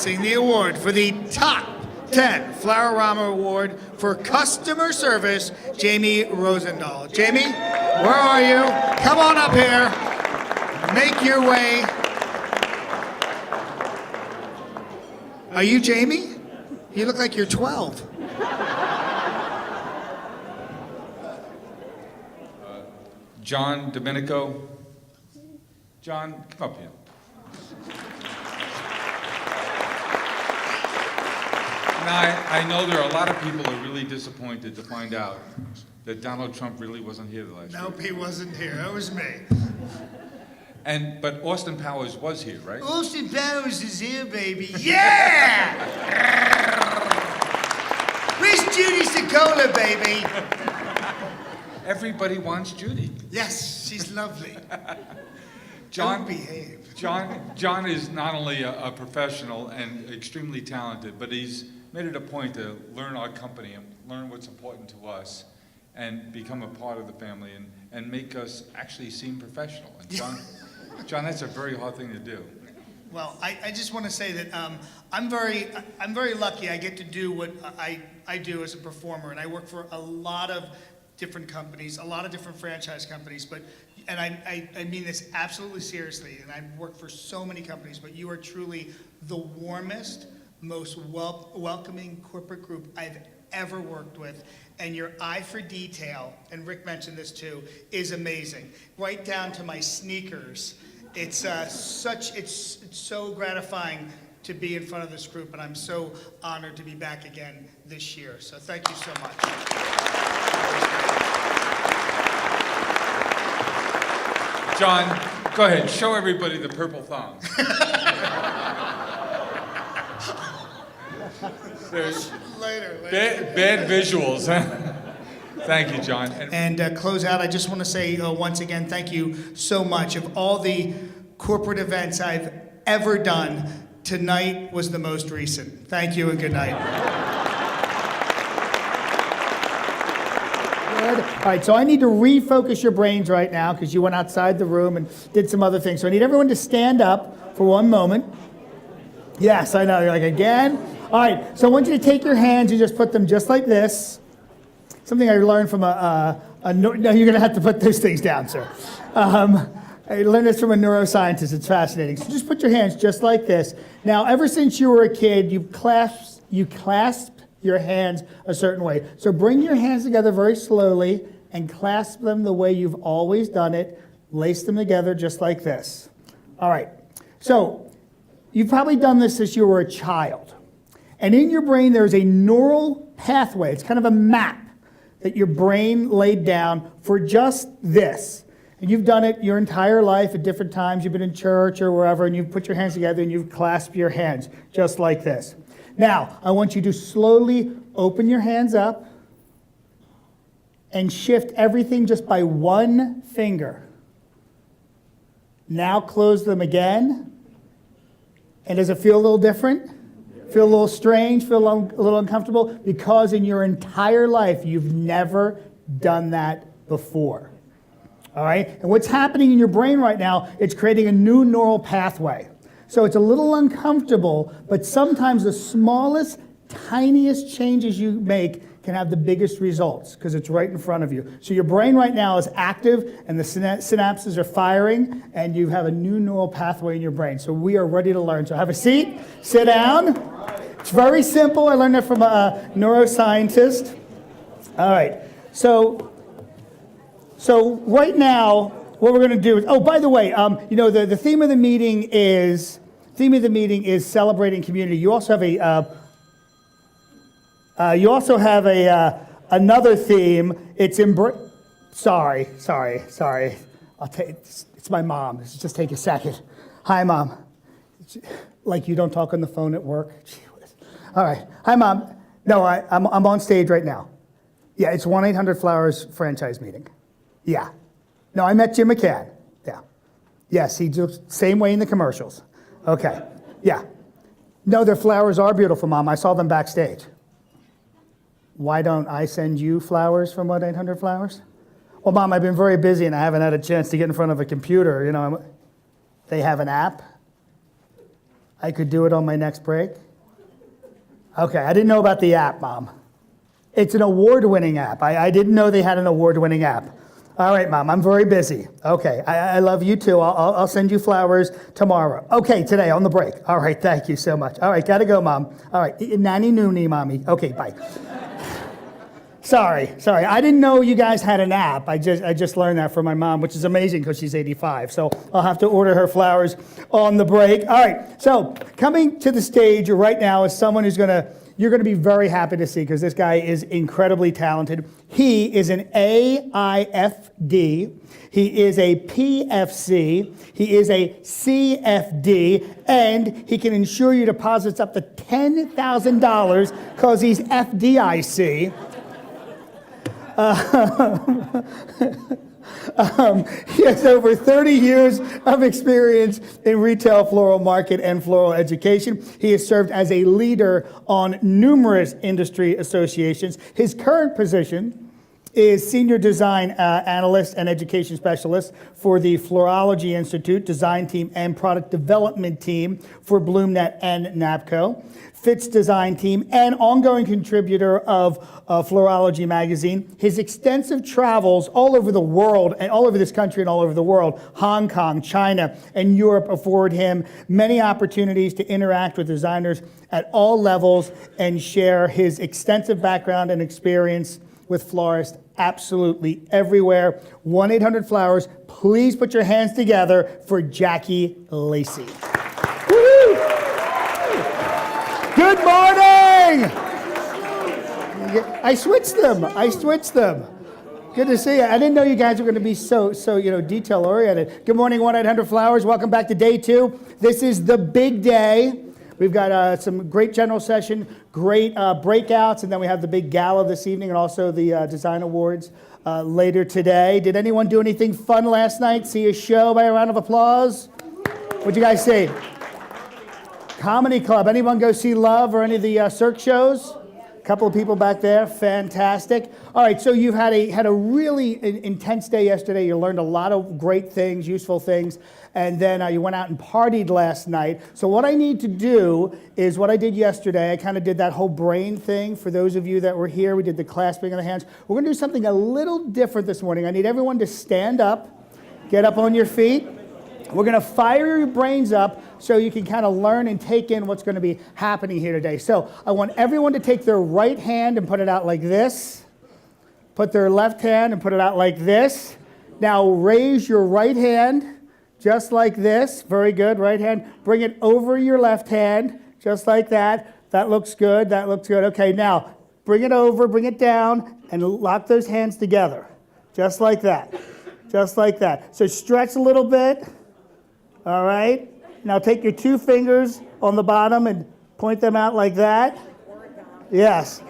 announcing the award for the Top 10 Flower-Rama Award for Customer Service, Jamie Rosendahl. Jamie, where are you? Come on up here. Make your way. Are you Jamie? You look like you're 12. John Di Domenico. John, come up here. Now, I know there are a lot of people who are really disappointed to find out that Donald Trump really wasn't here the last year. Nope, he wasn't here. That was me. But Austin Powers was here, right? Austin Powers is here, baby. Yeah! Where's Judy Sicola, baby? Everybody wants Judy. Yes, she's lovely. John, Don't behave. John is not only a professional and extremely talented, but he's made it a point to learn our company and learn what's important to us and become a part of the family and make us actually seem professional. And John, that's a very hard thing to do. Well, I just want to say that I'm very lucky. I get to do what I do as a performer, and I work for a lot of different companies, a lot of different franchise companies, and I mean this absolutely seriously, and I've worked for so many companies, but you are truly the warmest, most welcoming corporate group I've ever worked with, and your eye for detail, and Rick mentioned this too, is amazing. Right down to my sneakers. It's so gratifying to be in front of this group, and I'm so honored to be back again this year. So thank you so much. John, go ahead, show everybody the purple thong. Later. Bad visuals, huh? Thank you, John. And close out, I just want to say once again, thank you so much. Of all the corporate events I've ever done, tonight was the most recent. Thank you and good night. Good. All right, so I need to refocus your brains right now because you went outside the room and did some other things. So I need everyone to stand up for one moment. Yes, I know. You're like, again? All right, so I want you to take your hands and just put them just like this. Something I learned from no, you're going to have to put those things down, sir. I learned this from a neuroscientist. It's fascinating. So just put your hands just like this. Now, ever since you were a kid, you clasped your hands a certain way. So bring your hands together very slowly and clasp them the way you've always done it. Lace them together just like this. All right. So you've probably done this since you were a child. And in your brain, there's a neural pathway. It's kind of a map that your brain laid down for just this. And you've done it your entire life at different times. You've been in church or wherever, and you've put your hands together and you've clasped your hands just like this. Now, I want you to slowly open your hands up and shift everything just by one finger. Now close them again. And does it feel a little different? Feel a little strange, feel a little uncomfortable? Because in your entire life, you've never done that before. All right? And what's happening in your brain right now, it's creating a new neural pathway. So it's a little uncomfortable, but sometimes the smallest, tiniest changes you make can have the biggest results because it's right in front of you. So your brain right now is active and the synapses are firing and you have a new neural pathway in your brain. So we are ready to learn. So have a seat, sit down. It's very simple. I learned that from a neuroscientist. All right. So right now, what we're going to do is, oh, by the way, the theme of the meeting is celebrating community. You also have another theme. It's Sorry. I'll take. It's my mom. Just take a second. Hi, Mom. Like you don't talk on the phone at work. All right. Hi, Mom. No, I'm on stage right now. Yeah, it's 1-800-Flowers franchise meeting. Yeah. No, I met Jim McCann. Yeah. Yes, he does same way in the commercials. Okay. Yeah. No, their flowers are beautiful, Mom. I saw them backstage. Why don't I send you flowers from 1-800-Flowers? Well, Mom, I've been very busy and I haven't had a chance to get in front of a computer. They have an app. I could do it on my next break? Okay, I didn't know about the app, Mom. It's an award-winning app. I didn't know they had an award-winning app. All right, Mom, I'm very busy. Okay, I love you too. I'll send you flowers tomorrow. Okay, today on the break. All right, thank you so much. All right, gotta go, Mom. All right, nanny noonie, Mommy. Okay, bye. Sorry. I didn't know you guys had an app. I just learned that from my mom, which is amazing because she's 85. So I'll have to order her flowers on the break. All right, so coming to the stage right now is someone you're gonna be very happy to see because this guy is incredibly talented. He is an AIFD. He is a PFC. He is a CFD, and he can insure you deposits up to $10,000 because he's FDIC. He has over 30 years of experience in retail floral market and floral education. He has served as a leader on numerous industry associations. His current position is Senior Design Analyst and Education Specialist for the Florology Institute, Design Team and Product Development Team for BloomNet and NAPCO, Fitz Design Team, and ongoing contributor of Florology Magazine. His extensive travels all over the world, and all over this country and all over the world, Hong Kong, China, and Europe, afford him many opportunities to interact with designers at all levels and share his extensive background and experience with florists absolutely everywhere. 1-800-Flowers. Please put your hands together for Jackie Lacey. Woo! Good morning! I switched them. Good to see you. I didn't know you guys were going to be so detail oriented. Good morning, 1-800-Flowers. Welcome back to day 2. This is the big day. We've got some great general session, great breakouts, and then we have the big gala this evening and also the design awards later today. Did anyone do anything fun last night? See a show by a round of applause? What'd you guys see? Comedy Club. Anyone go see Love or any of the Cirque shows? A couple of people back there. Fantastic. All right, so you've had a really intense day yesterday. You learned a lot of great things, useful things, and then you went out and partied last night. So what I need to do is what I did yesterday. I kind of did that whole brain thing. For those of you that were here, we did the clasping of the hands. We're going to do something a little different this morning. I need everyone to stand up, get up on your feet. We're going to fire your brains up so you can kind of learn and take in what's going to be happening here today. So I want everyone to take their right hand and put it out like this. Put their left hand and put it out like this. Now raise your right hand just like this. Very good. Right hand. Bring it over your left hand just like that. That looks good. That looks good. Okay, now bring it over, bring it down, and lock those hands together. Just like that. Just like that. So stretch a little bit. All right. Now take your 2 fingers on the bottom and point them out like that. Yes.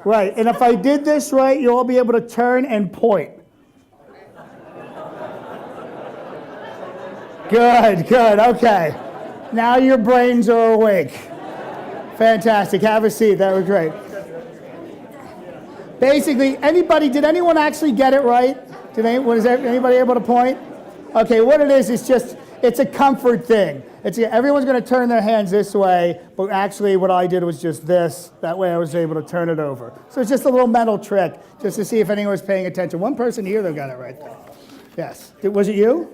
Right. And if I did this right, you'll all be able to turn and point. Good. Okay. Now your brains are awake. Fantastic. Have a seat. That was great. Basically, did anyone actually get it right? Was anybody able to point? Okay, what it is it's a comfort thing. Everyone's going to turn their hands this way, but actually what I did was just this. That way I was able to turn it over. So it's just a little mental trick, just to see if anyone was paying attention. One person here, though, got it right there. Yes. Was it you?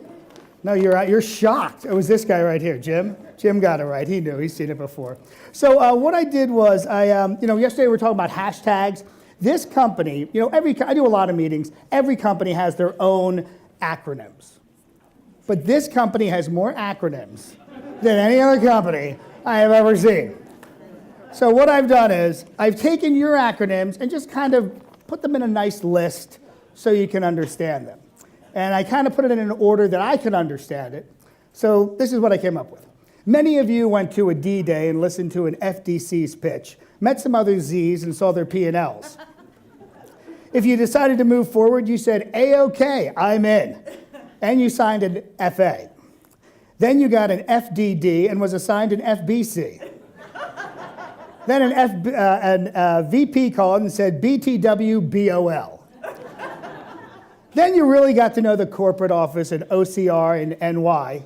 No, you're shocked. It was this guy right here, Jim. Jim got it right. He knew. He's seen it before. So what I did was, yesterday we were talking about hashtags. This company, I do a lot of meetings. Every company has their own acronyms. But this company has more acronyms than any other company I have ever seen. So what I've done is I've taken your acronyms and just kind of put them in a nice list so you can understand them. And I kind of put it in an order that I can understand it. So this is what I came up with. Many of you went to a D-Day and listened to an FDC's pitch, met some other Z's and saw their P&Ls. If you decided to move forward, you said, A-OK, I'm in. And you signed an FA. Then you got an FDD and was assigned an FBC. Then an VP called and said BTWBOL. Then you really got to know the corporate office and OCR and NY.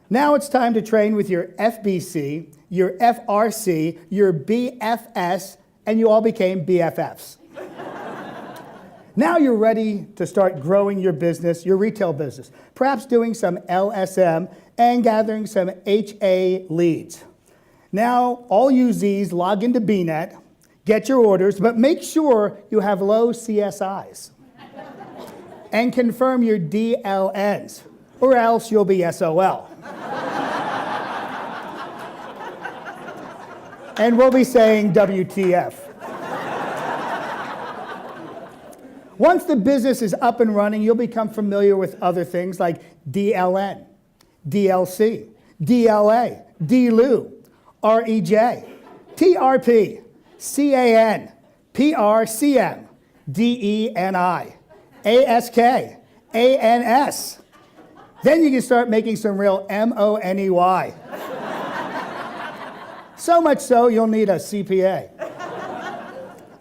Now it's time to train with your FBC, your FRC, your BFS, and you all became BFFs. Now you're ready to start growing your business, your retail business, perhaps doing some LSM and gathering some HA leads. Now, all you Zs log into BNet, get your orders, but make sure you have low CSIs. And confirm your DLNs, or else you'll be SOL. And we'll be saying WTF. Once the business is up and running, you'll become familiar with other things like DLN, DLC, DLA, DLU, REJ, TRP, CAN, PRCM, DENI, ASK, ANS. Then you can start making some real MONEY. So much so, you'll need a CPA.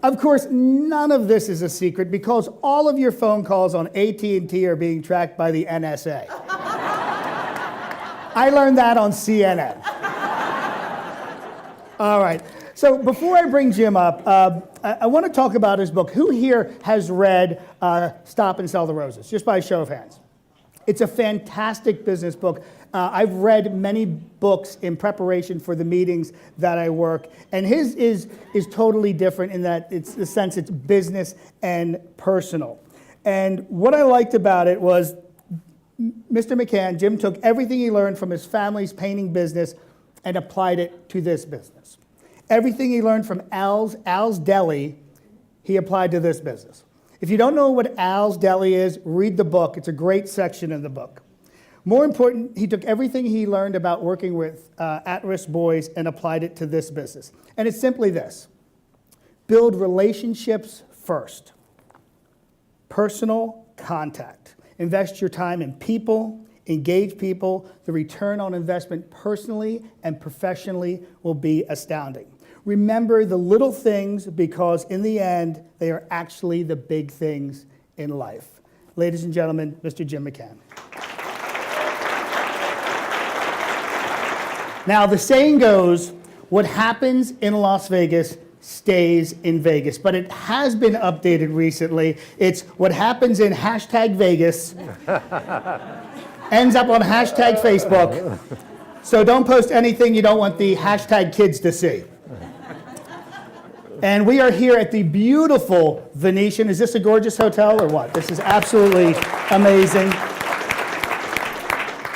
Of course, none of this is a secret because all of your phone calls on AT&T are being tracked by the NSA. I learned that on CNN. All right, so before I bring Jim up, I want to talk about his book. Who here has read Stop and Sell the Roses? Just by a show of hands. It's a fantastic business book. I've read many books in preparation for the meetings that I work, and his is totally different in that it's business and personal. And what I liked about it was Mr. McCann, Jim, took everything he learned from his family's painting business and applied it to this business. Everything he learned from Al's Deli, he applied to this business. If you don't know what Al's Deli is, read the book. It's a great section in the book. More important, he took everything he learned about working with at-risk boys and applied it to this business. And it's simply this: build relationships first. Personal contact. Invest your time in people, engage people. The return on investment personally and professionally will be astounding. Remember the little things because in the end, they are actually the big things in life. Ladies and gentlemen, Mr. Jim McCann. Now, the saying goes, what happens in Las Vegas stays in Vegas, but it has been updated recently. It's what happens in hashtag Vegas ends up on hashtag Facebook. So don't post anything you don't want the hashtag kids to see. And we are here at the beautiful Venetian. Is this a gorgeous hotel or what? This is absolutely amazing.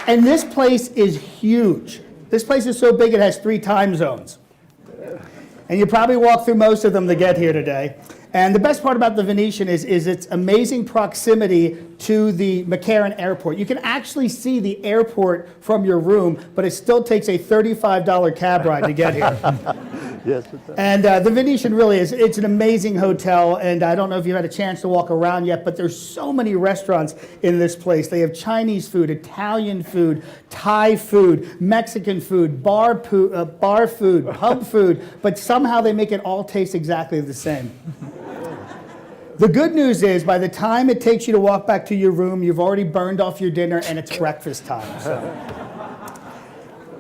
And this place is huge. This place is so big it has 3 time zones. And you probably walked through most of them to get here today. And the best part about the Venetian is its amazing proximity to the McCarran Airport. You can actually see the airport from your room, but it still takes a $35 cab ride to get here. Yes, it does. And the Venetian really is, it's an amazing hotel, and I don't know if you've had a chance to walk around yet, but there's so many restaurants in this place. They have Chinese food, Italian food, Thai food, Mexican food, bar food, pub food, but somehow they make it all taste exactly the same. The good news is, by the time it takes you to walk back to your room, you've already burned off your dinner, and it's breakfast time. So.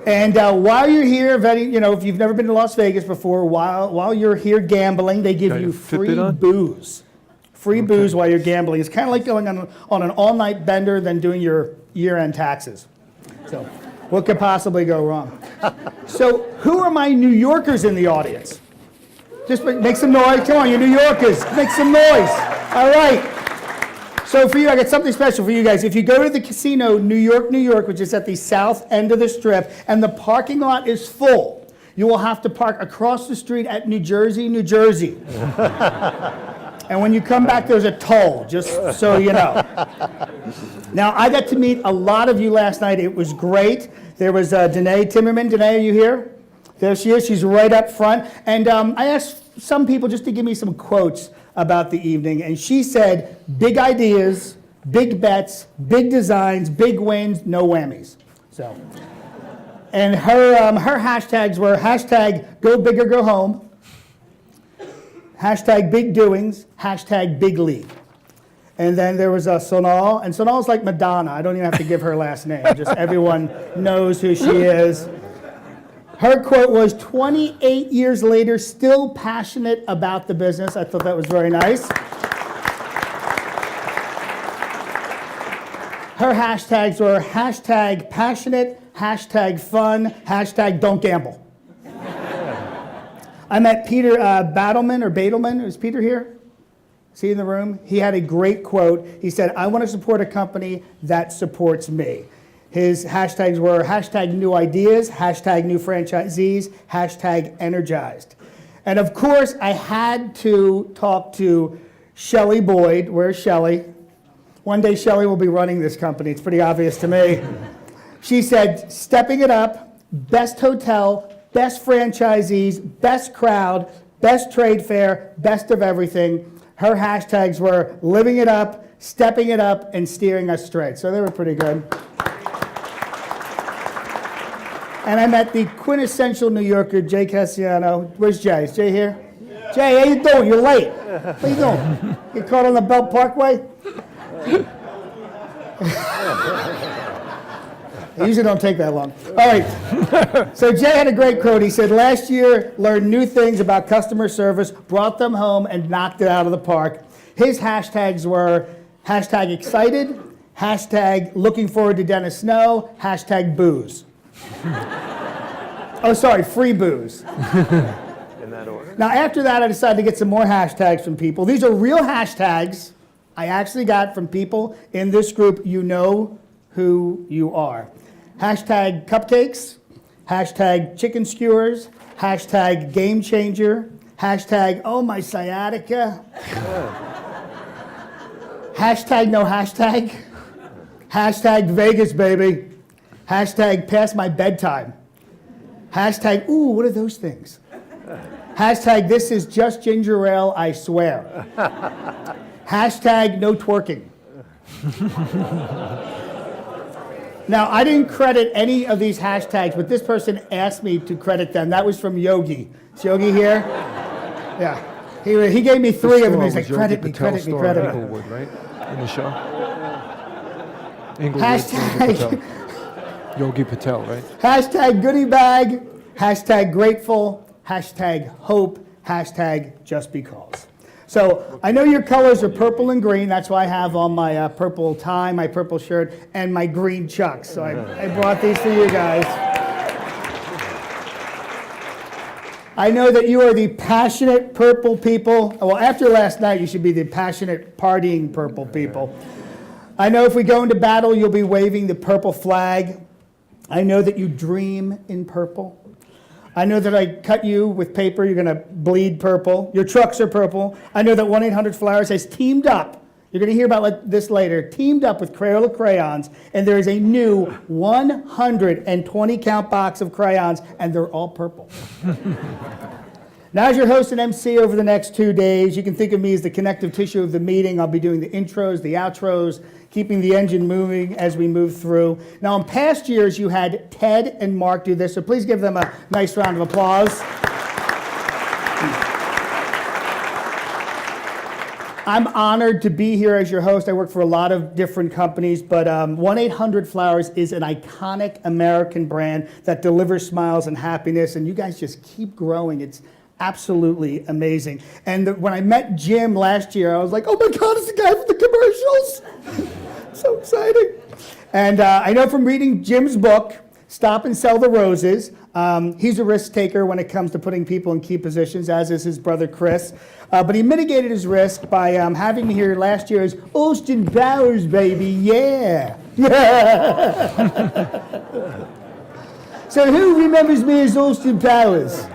And while you're here, if you've never been to Las Vegas before, while you're here gambling, they give you free booze. Free booze while you're gambling. It's kind of like going on an all-night bender than doing your year-end taxes. So what could possibly go wrong? So who are my New Yorkers in the audience? Just make some noise. Come on, you New Yorkers, make some noise. All right. So for you, I got something special for you guys. If you go to the casino, New York, which is at the south end of the strip, and the parking lot is full, you will have to park across the street at New Jersey. And when you come back, there's a toll, just so you know. Now, I got to meet a lot of you last night. It was great. There was Danae Timmerman. Danae, are you here? There she is. She's right up front. And I asked some people just to give me some quotes about the evening, and she said, big ideas, big bets, big designs, big wins, no whammies. So, and her hashtags were hashtag go big or go home, hashtag big doings, hashtag big league. And then there was Sonal, and Sonal's like Madonna. I don't even have to give her last name. Just everyone knows who she is. Her quote was, 28 years later, still passionate about the business. I thought that was very nice. Her hashtags were hashtag passionate, hashtag fun, hashtag don't gamble. I met Peter Badelman. Is Peter here? Is he in the room? He had a great quote. He said, I want to support a company that supports me. His hashtags were hashtag new ideas, hashtag new franchisees, hashtag energized. And of course, I had to talk to Shelley Boyd. Where's Shelley? One day Shelley will be running this company. It's pretty obvious to me. She said, stepping it up, best hotel, best franchisees, best crowd, best trade fair, best of everything. Her hashtags were living it up, stepping it up, and steering us straight. So they were pretty good. And I met the quintessential New Yorker, Jay Cassiano. Where's Jay? Is Jay here? Yeah. Jay, how you doing? You're late. What are you doing? You caught on the Belt Parkway? It usually don't take that long. All right. So Jay had a great quote. He said, last year, learned new things about customer service, brought them home, and knocked it out of the park. His hashtags were hashtag excited, hashtag looking forward to Dennis Snow, hashtag booze. Oh, sorry, free booze. In that order? Now, after that, I decided to get some more hashtags from people. These are real hashtags I actually got from people in this group. You know who you are. Hashtag cupcakes, hashtag chicken skewers, hashtag game changer, hashtag oh my sciatica, hashtag no hashtag, hashtag Vegas baby, hashtag past my bedtime, hashtag ooh, what are those things? Hashtag this is just ginger ale, I swear. Hashtag no twerking. Now, I didn't credit any of these hashtags, but this person asked me to credit them. That was from Yogi. Is Yogi here? Yeah. He gave me three of them. He's like, credit me, credit me, credit me. Inglewood, right? In the show. Hashtag Yogi Patel, right? Hashtag goodie bag, hashtag grateful, hashtag hope, hashtag just because. So I know your colors are purple and green. That's why I have on my purple tie, my purple shirt, and my green chucks. So I brought these for you guys. I know that you are the passionate purple people. Well, after last night, you should be the passionate partying purple people. I know if we go into battle, you'll be waving the purple flag. I know that you dream in purple. I know that I cut you with paper, you're going to bleed purple. Your trucks are purple. I know that 1-800-Flowers has teamed up. You're going to hear about this later. Teamed up with Crayola crayons, and there is a new 120 count box of crayons, and they're all purple. Now, as your host and MC over the next 2 days, you can think of me as the connective tissue of the meeting. I'll be doing the intros, the outros, keeping the engine moving as we move through. Now, in past years, you had Ted and Mark do this, so please give them a nice round of applause. I'm honored to be here as your host. I work for a lot of different companies, but 1-800-Flowers is an iconic American brand that delivers smiles and happiness, and you guys just keep growing. It's absolutely amazing. And when I met Jim last year, I was like, oh my God, it's the guy from the commercials. So exciting. And I know from reading Jim's book, Stop and Sell the Roses, he's a risk taker when it comes to putting people in key positions, as is his brother Chris. But he mitigated his risk by having me here last year as Austin Powers, baby, yeah. So who remembers me as Austin Powers?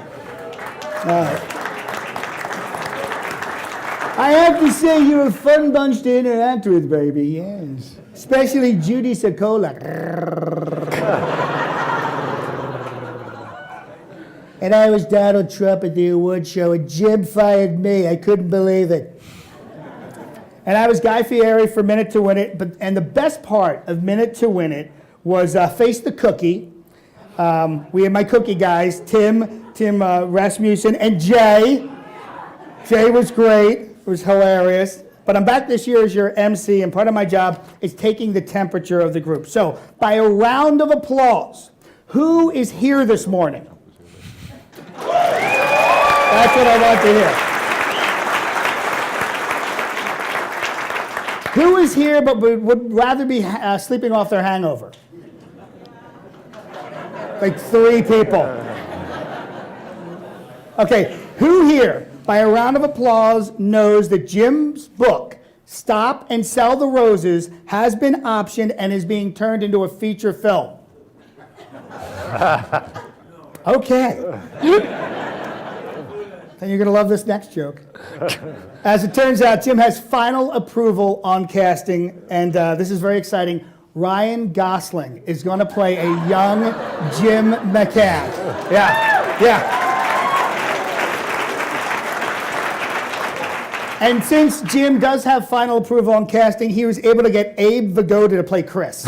I have to say, you're a fun bunch to interact with, baby, yes. Especially Judy Sokola. And I was Donald Trump at the award show, and Jim fired me. I couldn't believe it. And I was Guy Fieri for Minute to Win It, and the best part of Minute to Win It was Face the Cookie. We had my cookie guys, Tim Rasmussen, and Jay. Jay was great. It was hilarious. But I'm back this year as your MC, and part of my job is taking the temperature of the group. So, by a round of applause, who is here this morning? That's what I want to hear. Who is here but would rather be sleeping off their hangover? Like 3 people. Okay, who here, by a round of applause, knows that Jim's book, Stop and Sell the Roses, has been optioned and is being turned into a feature film? Okay. Then you're going to love this next joke. As it turns out, Jim has final approval on casting, and this is very exciting. Ryan Gosling is going to play a young Jim McCann. Yeah. And since Jim does have final approval on casting, he was able to get Abe Vigoda to play Chris.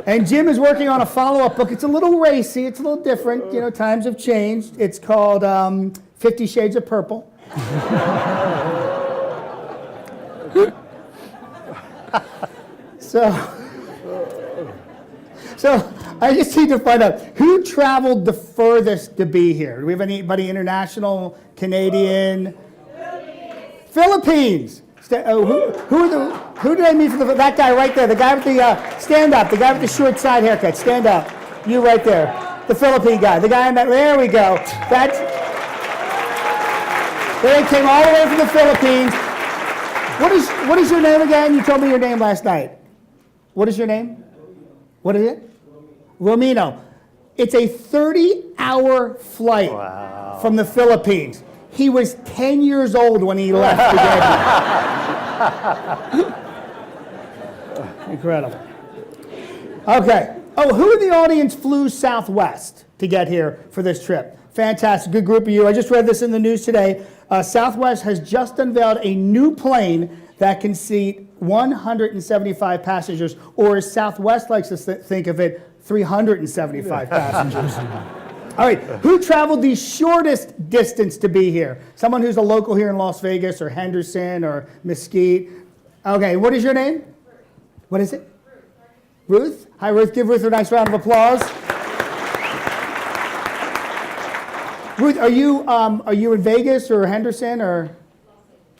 And Jim is working on a follow-up book. It's a little racy. It's a little different. You know, times have changed. It's called 50 Shades of Purple. So I just need to find out who traveled the furthest to be here. Do we have anybody international, Canadian? Philippines. Who did I meet from that guy right there? The guy with the stand up. The guy with the short side haircut. Stand up. You right there. The Philippine guy. The guy in that. There we go. They came all the way from the Philippines. What is your name again? You told me your name last night. What is your name? What is it? Romino. It's a 30-hour flight from the Philippines. He was 10 years old when he left to get here. Incredible. Okay. Oh, who in the audience flew Southwest to get here for this trip? Fantastic. Good group of you. I just read this in the news today. Southwest has just unveiled a new plane that can seat 175 passengers, or as Southwest likes to think of it, 375 passengers. All right, who traveled the shortest distance to be here? Someone who's a local here in Las Vegas or Henderson or Mesquite. Okay, what is your name? What is it? Ruth? Hi, Ruth. Give Ruth a nice round of applause. Ruth, are you in Vegas or Henderson or?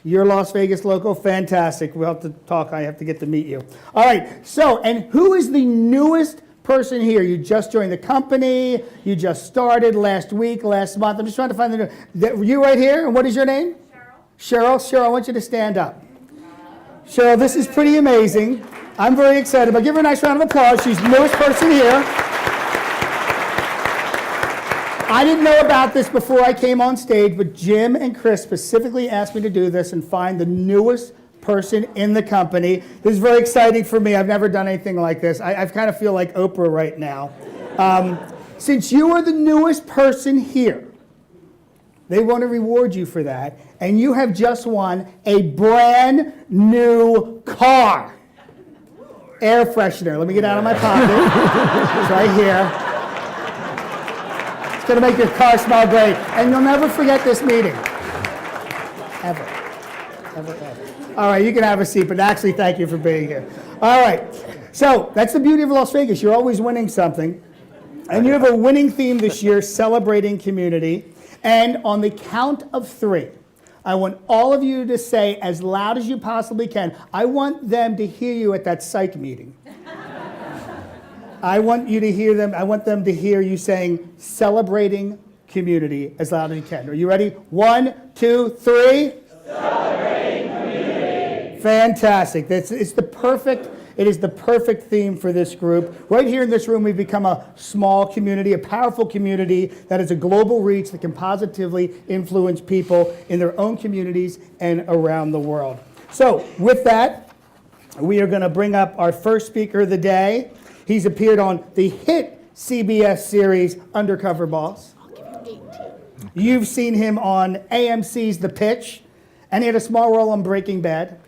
You're Las Vegas local? Fantastic. We'll have to talk. I have to get to meet you. All right. So, and who is the newest person here? You just joined the company. You just started last week, last month. I'm just trying to find the new. You right here. And what is your name? Cheryl. Cheryl, I want you to stand up. Cheryl, this is pretty amazing. I'm very excited. But give her a nice round of applause. She's the newest person here. I didn't know about this before I came on stage, but Jim and Chris specifically asked me to do this and find the newest person in the company. This is very exciting for me. I've never done anything like this. I kind of feel like Oprah right now. Since you are the newest person here, they want to reward you for that, and you have just won a brand new car. Air freshener. Let me get out of my pocket. It's right here. It's going to make your car smell great. And you'll never forget this meeting. Ever. Ever, ever. All right, you can have a seat, but actually, thank you for being here. All right. So, that's the beauty of Las Vegas. You're always winning something. And you have a winning theme this year, celebrating community. And on the count of 3, I want all of you to say as loud as you possibly can, I want them to hear you at that psych meeting. I want you to hear them. I want them to hear you saying, celebrating community as loud as you can. Are you ready? 1, 2, 3. Celebrating community. Fantastic. It is the perfect theme for this group. Right here in this room, we've become a small community, a powerful community that has a global reach that can positively influence people in their own communities and around the world. So with that, we are going to bring up our first speaker of the day. He's appeared on the hit CBS series Undercover Boss. You've seen him on AMC's The Pitch, and he had a small role on Breaking Bad.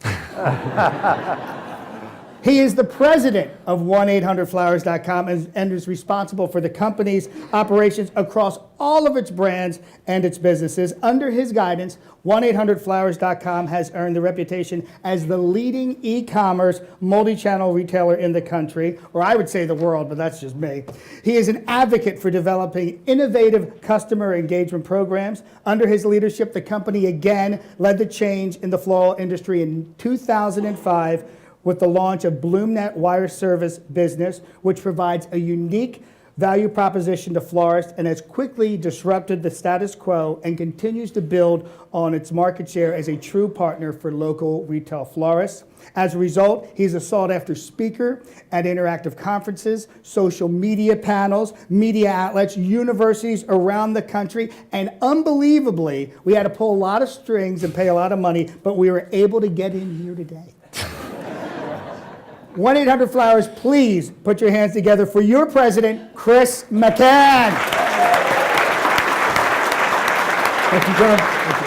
He is the president of 1-800-Flowers.com and is responsible for the company's operations across all of its brands and its businesses. Under his guidance, 1-800-Flowers.com has earned the reputation as the leading e-commerce multi-channel retailer in the country, or I would say the world, but that's just me. He is an advocate for developing innovative customer engagement programs. Under his leadership, the company again led the change in the floral industry in 2005 with the launch of BloomNet Wire Service business, which provides a unique value proposition to florists and has quickly disrupted the status quo and continues to build on its market share as a true partner for local retail florists. As a result, he's a sought-after speaker at interactive conferences, social media panels, media outlets, universities around the country, and unbelievably, we had to pull a lot of strings and pay a lot of money, but we were able to get in here today. 1-800-Flowers, please put your hands together for your president, Chris McCann. Thank you, John. Thank you.